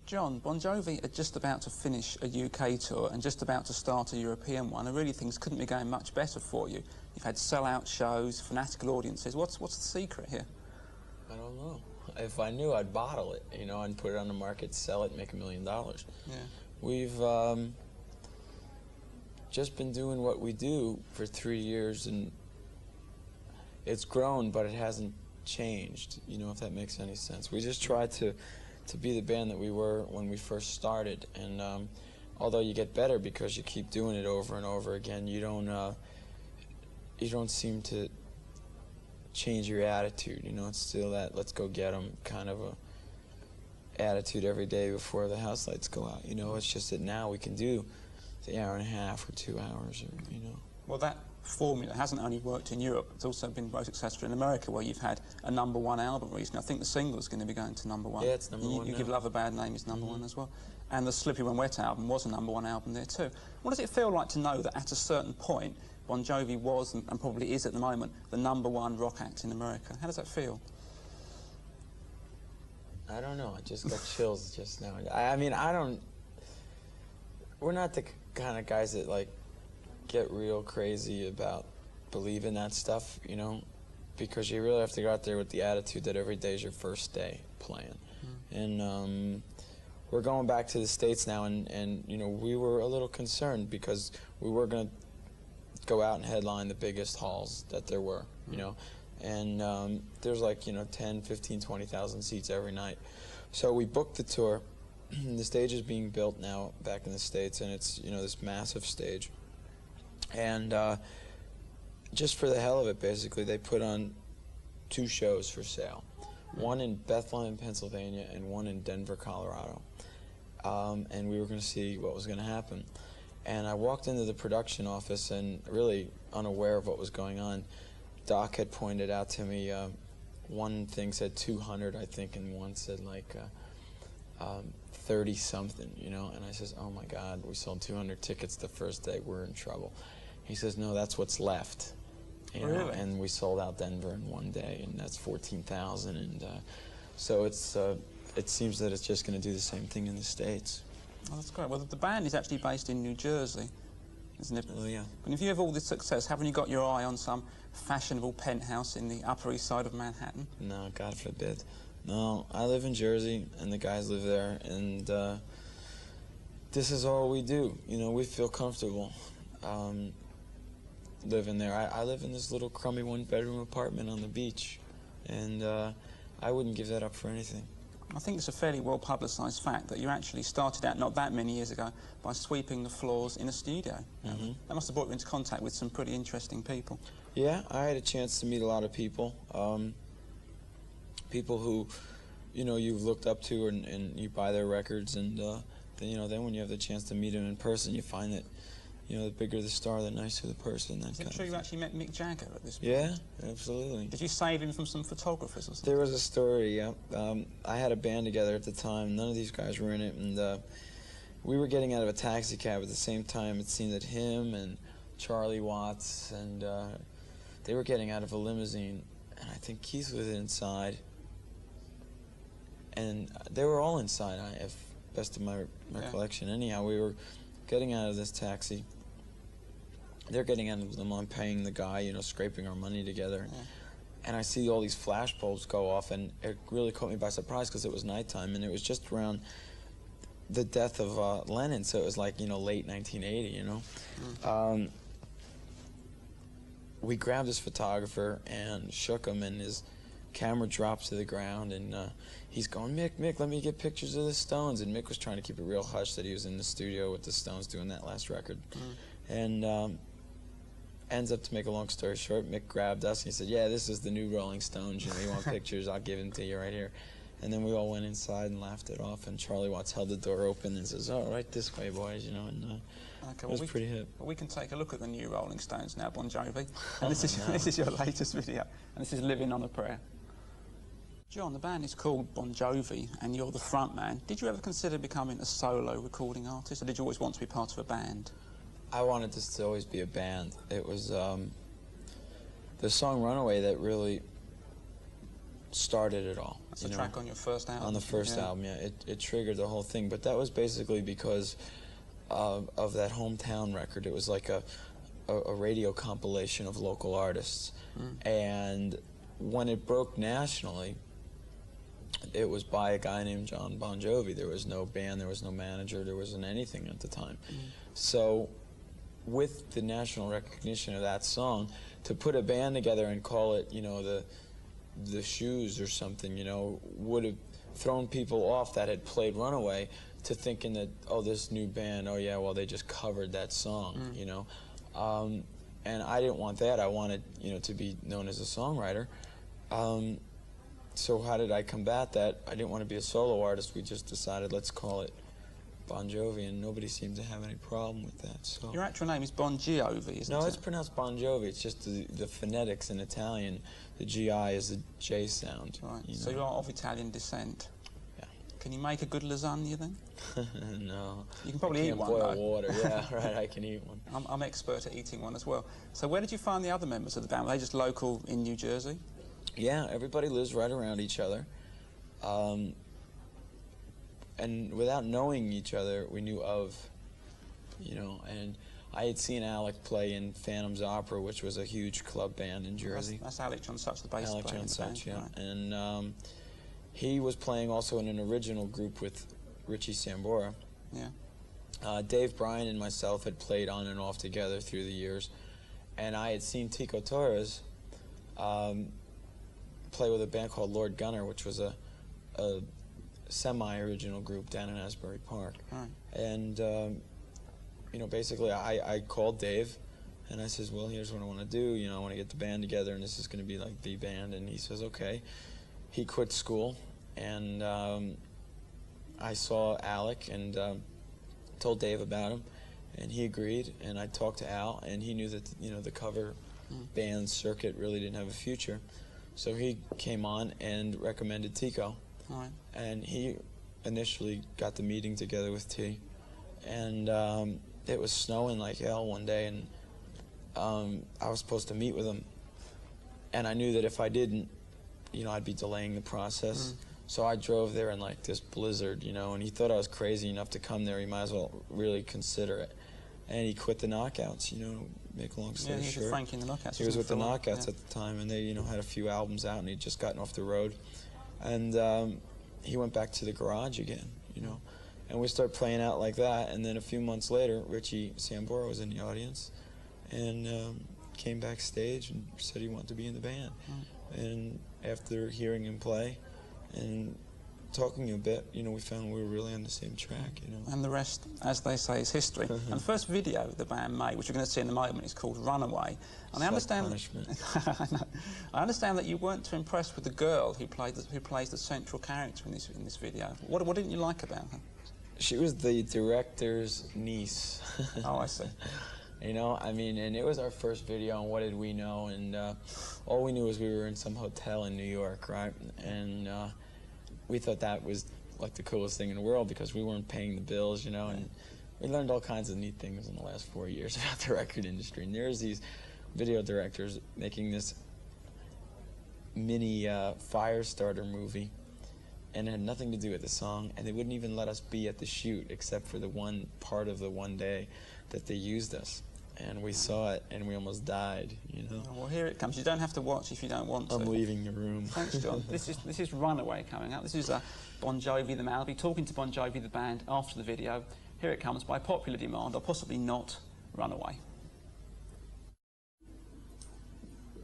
John, Bon Jovi are just about to finish a UK tour and just about to start a European one, and really things couldn't be going much better for you. You've had sell-out shows, fanatical audiences. What's the secret here? I don't know. If I knew, I'd bottle it, you know, and put it on the market, sell it, make $1 million. Yeah. We've just been doing what we do for 3 years, and it's grown, but it hasn't changed, you know, if that makes any sense. We just tried to be the band that we were when we first started, and although you get better because you keep doing it over and over again, you don't seem to change your attitude, you know. It's still that let's go get 'em kind of a attitude every day before the house lights go out, you know. It's just that now we can do the hour and a half or 2 hours, or, you know. Well, that formula hasn't only worked in Europe, it's also been very successful in America, where you've had a #1 album recently. I think the single's going to be going to #1. Yeah, it's #1 You now. Give Love a Bad Name is #1 as well. And the Slippery When Wet album was a #1 album there too. What does it feel like to know that at a certain point, Bon Jovi was, and probably is at the moment, the #1 rock act in America? How does that feel? I don't know, I just got chills just now. I mean, we're not the kind of guys that, like, get real crazy about believing that stuff, you know, because you really have to go out there with the attitude that every day is your first day playing. And we're going back to the States now, and you know, we were a little concerned because we were going to go out and headline the biggest halls that there were, you know, and there's like, you know, 10, 15, 20,000 seats every night. So we booked the tour. The stage is being built now back in the States, and it's, you know, this massive stage. And just for the hell of it, basically, they put on 2 shows for sale. One in Bethlehem, Pennsylvania, and one in Denver, Colorado. And we were going to see what was going to happen. And I walked into the production office, and really unaware of what was going on, Doc had pointed out to me, one thing said 200, I think, and one said like 30-something, you know. And I says, oh my God, we sold 200 tickets the first day, we're in trouble. He says, no, that's what's left. You know? Really? And we sold out Denver in one day, and that's 14,000. And so it seems that it's just going to do the same thing in the States. Oh, that's great. Well, the band is actually based in New Jersey, isn't it? Oh, yeah. And if you have all this success, haven't you got your eye on some fashionable penthouse in the Upper East Side of Manhattan? No, God forbid. No, I live in Jersey, and the guys live there, and this is all we do. You know, we feel comfortable living there. I live in this little crummy 1-bedroom apartment on the beach, and I wouldn't give that up for anything. I think it's a fairly well-publicised fact that you actually started out not that many years ago by sweeping the floors in a studio. That must have brought you into contact with some pretty interesting people. Yeah, I had a chance to meet a lot of people. People who, you know, you've looked up to, and you buy their records, and then, you know, then when you have the chance to meet them in person, you find that, you know, the bigger the star, the nicer the person. Is it true you actually met Mick Jagger at this point? Yeah, absolutely. Did you save him from some photographers or something? There was a story, yeah. I had a band together at the time. None of these guys were in it, and we were getting out of a taxi cab at the same time. It seemed that him and Charlie Watts, and they were getting out of a limousine, and I think Keith was inside, and they were all inside, if best of my recollection. Anyhow, we were getting out of this taxi. They're getting out of them. I'm paying the guy, you know, scraping our money together. And I see all these flash bulbs go off, and it really caught me by surprise because it was nighttime, and it was just around the death of Lennon, so it was like, you know, late 1980, you know. We grabbed this photographer and shook him, and his camera drops to the ground, and he's going, Mick, let me get pictures of the Stones. And Mick was trying to keep it real hush that he was in the studio with the Stones doing that last record. And ends up, to make a long story short, Mick grabbed us and he said, yeah, this is the new Rolling Stones, you know, you want pictures, I'll give them to you right here. And then we all went inside and laughed it off, and Charlie Watts held the door open and says, oh, right this way, boys, you know, and it was pretty hip. Well, we can take a look at the new Rolling Stones now, Bon Jovi. And this is your latest video, and this is Living on a Prayer. John, the band is called Bon Jovi, and you're the front man. Did you ever consider becoming a solo recording artist, or did you always want to be part of a band? I wanted this to always be a band. It was the song Runaway that really started it all. That's a track on your first album. On the first album, yeah. It triggered the whole thing. But that was basically because of that hometown record. It was like a radio compilation of local artists. And when it broke nationally, it was by a guy named Bon Jovi. There was no band, there was no manager, there wasn't anything at the time. So with the national recognition of that song, to put a band together and call it, you know, the Shoes or something, you know, would have thrown people off that had played Runaway to thinking that, oh, this new band, oh yeah, well, they just covered that song, you know. And I didn't want that. I wanted, you know, to be known as a songwriter. So how did I combat that? I didn't want to be a solo artist. We just decided, let's call it Bon Jovi, and nobody seemed to have any problem with that. So your actual name is Bon Jovi, isn't it? No, it's pronounced Bon Jovi. It's just the phonetics in Italian. The GI is the J sound. Right. You know? So you are of Italian descent. Yeah. Can you make a good lasagna then? No. You can probably eat one, boil though. water. Yeah, right. I can eat one. I'm expert at eating one as well. So where did you find the other members of the band? Were they just local in New Jersey? Yeah, everybody lives right around each other. And without knowing each other, we knew of, you know, and I had seen Alec play in Phantom's Opera, which was a huge club band in Jersey. That's Alec John Such, the bass player. Alec John Such, yeah. Right. And he was playing also in an original group with Richie Sambora. Yeah. Dave Bryan and myself had played on and off together through the years, and I had seen Tico Torres play with a band called Lord Gunner, which was a semi-original group down in Asbury Park. Right. And, you know, basically I called Dave, and I says, well, here's what I want to do. You know, I want to get the band together, and this is going to be like the band. And he says, okay. He quit school, and I saw Alec and told Dave about him, and he agreed. And I talked to Al, and he knew that, you know, the cover band circuit really didn't have a future. So he came on and recommended Tico. Right. And he initially got the meeting together with T. And it was snowing like hell one day, and I was supposed to meet with him. And I knew that if I didn't, you know, I'd be delaying the process. So I drove there in like this blizzard, you know, and he thought I was crazy enough to come there. He might as well really consider it. And he quit the Knockouts, you know, make a long story short. He was Frankie in the Knockouts. He was with the Knockouts at the time, and they, you know, had a few albums out, and he'd just gotten off the road. And he went back to the garage again, you know. And we started playing out like that, and then a few months later, Richie Sambora was in the audience, and came backstage and said he wanted to be in the band. And after hearing him play and talking a bit, you know, we found we were really on the same track, you know. And the rest, as they say, is history. And the first video the band made, which we're going to see in a moment, is called Runaway. And I understand I understand that you weren't too impressed with the girl who plays the central character in this video. What didn't you like about her? She was the director's niece. Oh, I see. You know, I mean, and it was our first video, and what did we know? And all we knew was we were in some hotel in New York, right? And we thought that was like the coolest thing in the world because we weren't paying the bills, you know, and we learned all kinds of neat things in the last 4 years about the record industry. And there's these video directors making this mini fire starter movie, and it had nothing to do with the song, and they wouldn't even let us be at the shoot except for the one part of the one day that they used us. And we saw it, and we almost died, you know. Oh, well, here it comes. You don't have to watch if you don't want to. I'm leaving the room. Thanks, John. This is Runaway coming up. This is Bon Jovi, the man. I'll be talking to Bon Jovi, the band, after the video. Here it comes, by popular demand, or possibly not, Runaway.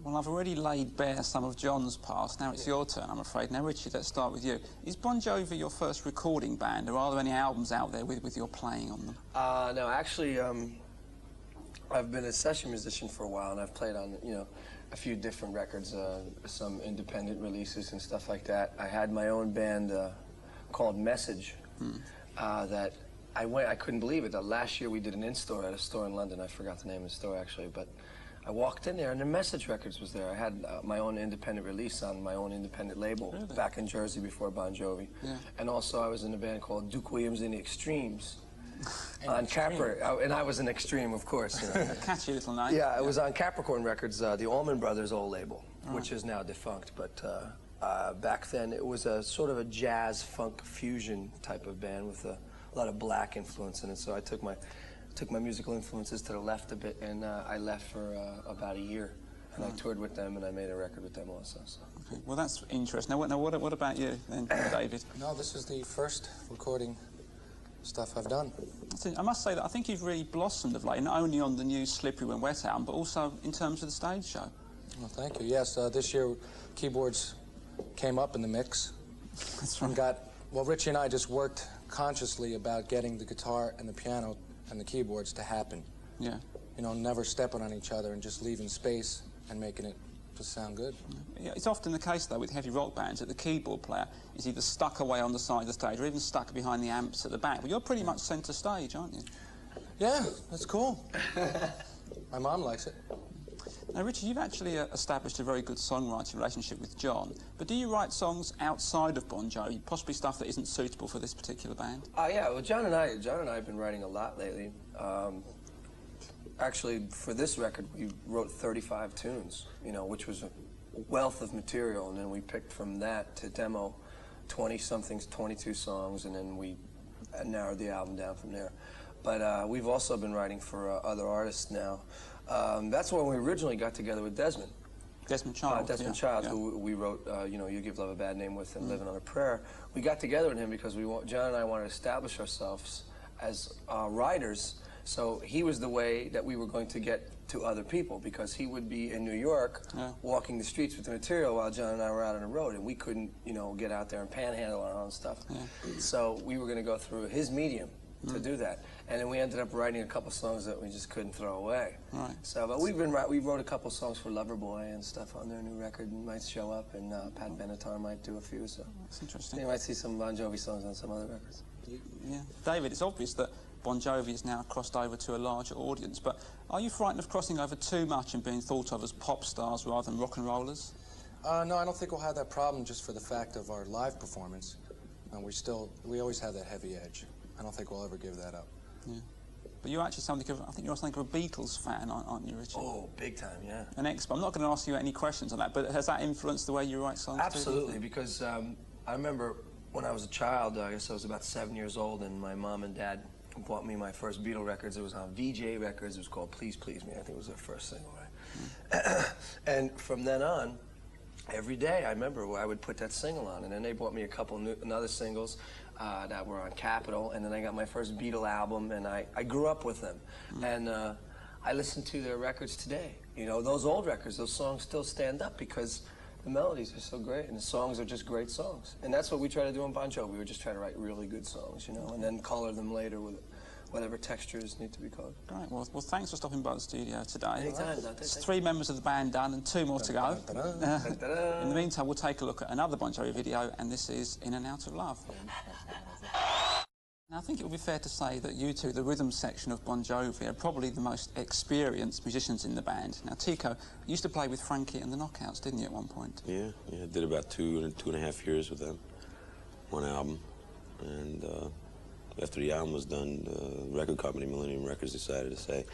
Well, I've already laid bare some of John's past. Now it's your turn, I'm afraid. Now, Richie, let's start with you. Is Bon Jovi your first recording band, or are there any albums out there with your playing on them? No, actually, I've been a session musician for a while, and I've played on, you know, a few different records, some independent releases and stuff like that. I had my own band called Message that I couldn't believe it. Last year we did an in-store at a store in London. I forgot the name of the store, actually, but I walked in there, and the Message Records was there. I had my own independent release on my own independent label back in Jersey before Bon Jovi. Yeah. And also I was in a band called Duke Williams and the Extremes. On Capricorn, and I was an extreme, of course. You know. Catchy little name. Yeah, it was on Capricorn Records, the Allman Brothers' old label, which is now defunct. But back then it was a sort of a jazz funk fusion type of band with a lot of black influence in it. So I took my musical influences to the left a bit, and I left for about a year, and I toured with them, and I made a record with them also. So. Okay. Well, that's interesting. Now, what about you then, David? No, this is the first recording stuff I've done. I must say that I think you've really blossomed of late, not only on the new Slippery When Wet album, but also in terms of the stage show. Well, thank you. Yes, this year keyboards came up in the mix. That's right. And well, Richie and I just worked consciously about getting the guitar and the piano and the keyboards to happen. Yeah. You know, never stepping on each other and just leaving space and making it just sound good. Yeah, it's often the case, though, with heavy rock bands that the keyboard player is either stuck away on the side of the stage or even stuck behind the amps at the back. But you're pretty much centre stage, aren't you? Yeah, that's cool. My mom likes it. Now, Richard, you've actually established a very good songwriting relationship with John, but do you write songs outside of Bon Jovi, possibly stuff that isn't suitable for this particular band? Yeah, well, John and I have been writing a lot lately. Actually, for this record, we wrote 35 tunes, you know, which was a wealth of material, and then we picked from that to demo 20-somethings, 22 songs, and then we narrowed the album down from there. But we've also been writing for other artists now. That's when we originally got together with Desmond. Desmond Child. Desmond Child, who we wrote, you know, You Give Love a Bad Name with and Living on a Prayer. We got together with him because John and I wanted to establish ourselves as writers. So he was the way that we were going to get to other people, because he would be in New York walking the streets with the material while John and I were out on the road, and we couldn't, you know, get out there and panhandle our own stuff. Yeah. So we were going to go through his medium to do that, and then we ended up writing a couple songs that we just couldn't throw away. Right. So, but we wrote a couple songs for Loverboy and stuff on their new record, and might show up, and Pat Benatar might do a few. So that's interesting. You might see some Bon Jovi songs on some other records. Yeah, David, it's obvious that Bon Jovi is now crossed over to a larger audience, but are you frightened of crossing over too much and being thought of as pop stars rather than rock and rollers? No, I don't think we'll have that problem just for the fact of our live performance. And we always have that heavy edge. I don't think we'll ever give that up. Yeah. But you're actually I think you're something of a Beatles fan, aren't you, Richard? Oh, big time, yeah. An expert. I'm not going to ask you any questions on that, but has that influenced the way you write songs? Absolutely, because I remember when I was a child, I guess I was about 7 years old, and my mom and dad bought me my first Beatle records. It was on VJ Records. It was called Please Please Me. I think it was their first single, right? And from then on, every day I remember I would put that single on, and then they bought me a couple other singles that were on Capitol, and then I got my first Beatle album, and I grew up with them. And I listen to their records today. You know, those old records, those songs still stand up because the melodies are so great, and the songs are just great songs. And that's what we try to do on Bon Jovi. We just try to write really good songs, you know, and then color them later with whatever textures need to be colored. Great. Well, thanks for stopping by the studio today. Anytime, There's 3 members of the band done and 2 more to go. In the meantime, we'll take a look at another Bon Jovi video, and this is In and Out of Love. Now, I think it would be fair to say that you two, the rhythm section of Bon Jovi, are probably the most experienced musicians in the band. Now, Tico, you used to play with Frankie and the Knockouts, didn't you, at one point? Yeah, I did about 2.5 years with them, one album. And after the album was done, the record company, Millennium Records, decided to say,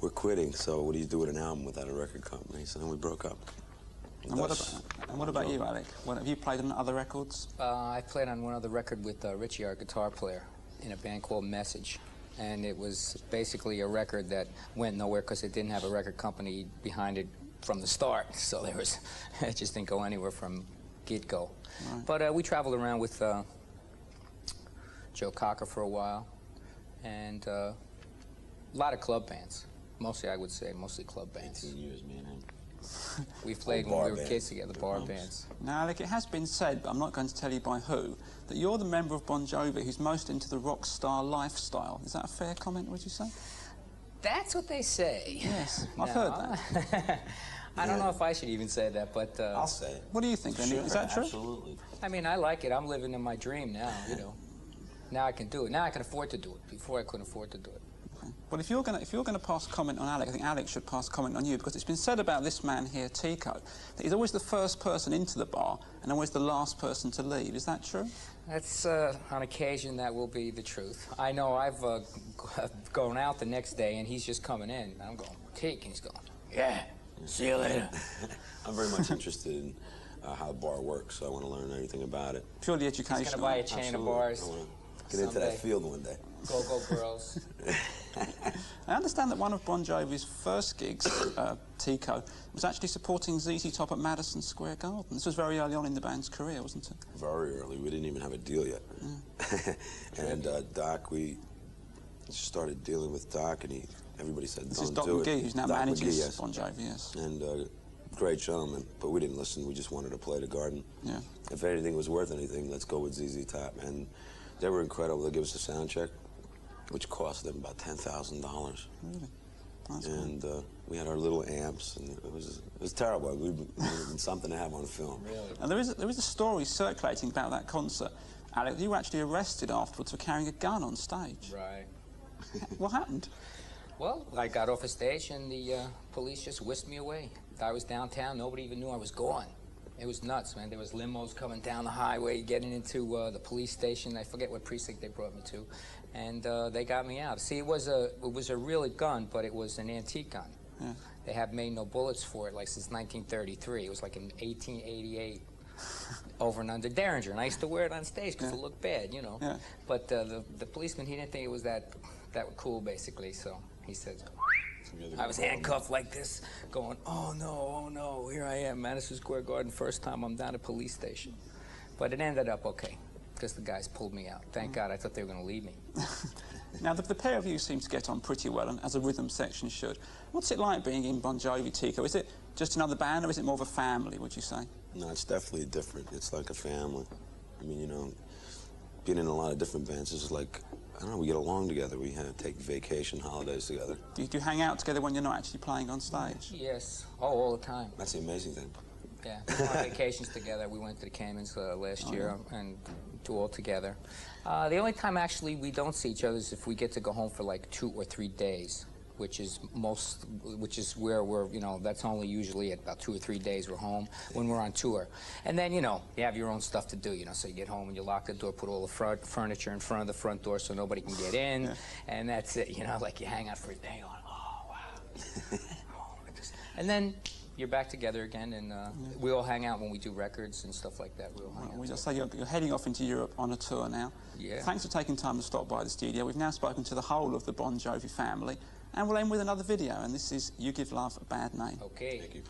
we're quitting, so what do you do with an album without a record company? So then we broke up. And what about you, Alec? Have you played on other records? I played on one other record with Richie, our guitar player, in a band called Message. And it was basically a record that went nowhere because it didn't have a record company behind it from the start. So it just didn't go anywhere from get-go. Right. But we traveled around with Joe Cocker for a while, and a lot of club bands. Mostly, I would say, mostly club bands. 18 years, me and him. We played when we were kids together, bar bands. Now, Alec, it has been said, but I'm not going to tell you by who, that you're the member of Bon Jovi who's most into the rock star lifestyle. Is that a fair comment, would you say? That's what they say. Yes, I've heard that. I don't know if I should even say that, but... I'll say it. What do you think, then? Sure, is that true? Absolutely. I mean, I like it. I'm living in my dream now, you know. Now I can do it. Now I can afford to do it. Before I couldn't afford to do it. Well, if you're going to pass comment on Alec, I think Alec should pass comment on you, because it's been said about this man here, Tico, that he's always the first person into the bar and always the last person to leave. Is that true? That's, on occasion, that will be the truth. I know I've gone out the next day, and he's just coming in, and I'm going, cake, and he's going, yeah, see you later. I'm very much interested in how the bar works, so I want to learn everything about it. Purely He's educational. going to buy a chain of bars. I want to get into that field one day. Go girls. I understand that one of Bon Jovi's first gigs, Tico, was actually supporting ZZ Top at Madison Square Garden. This was very early on in the band's career, wasn't it? Very early. We didn't even have a deal yet. And Doc, we started dealing with Doc, and everybody said, This is don't Doc do it. McGee, who's now Doc manages McGee, yes. Bon Jovi, yes. And great gentleman, but we didn't listen. We just wanted to play the Garden. Yeah. If anything was worth anything, let's go with ZZ Top. And they were incredible. They gave us a sound check, which cost them about $10,000. Really? That's And we had our little amps, and it was terrible. It would have been something to have on film. Really? And there is a story circulating about that concert, Alec. You were actually arrested afterwards for carrying a gun on stage. Right. What happened? Well, I got off a stage and the police just whisked me away. I was downtown. Nobody even knew I was gone. It was nuts, man. There was limos coming down the highway, getting into the police station. I forget what precinct they brought me to, and they got me out. See, it was a real gun, but it was an antique gun. Yeah. They have made no bullets for it, like since 1933. It was like in 1888. Over and under Derringer, and I used to wear it on stage because it looked bad, you know. Yeah. But the policeman, he didn't think it was that cool, basically. So he said, I was handcuffed like this, going, oh no, here I am, Madison Square Garden, first time I'm down at a police station. But it ended up okay, because the guys pulled me out. Thank God, I thought they were going to leave me. Now, the pair of you seem to get on pretty well, and as a rhythm section should. What's it like being in Bon Jovi, Tico? Is it just another band, or is it more of a family, would you say? No, it's definitely different. It's like a family. I mean, you know, being in a lot of different bands, it's like, I don't know, we get along together. We take vacation, holidays together. Do you hang out together when you're not actually playing on stage? Yes. Oh, all the time. That's the amazing thing. Yeah, we went on vacations together. We went to the Caymans last year and do all together. The only time actually we don't see each other is if we get to go home for like 2 or 3 days, which is where we're, you know, that's only usually at about 2 or 3 days we're home when we're on tour. And then, you know, you have your own stuff to do, you know, so you get home and you lock the door, put all the furniture in front of the front door so nobody can get in, and that's it, you know, like you hang out for a day on, oh, wow. And then you're back together again, and we all hang out when we do records and stuff like that. We all hang out. We just say you're heading off into Europe on a tour now. Yeah. Thanks for taking time to stop by the studio. We've now spoken to the whole of the Bon Jovi family, and we'll end with another video, and this is You Give Love a Bad Name. Okay. Thank you.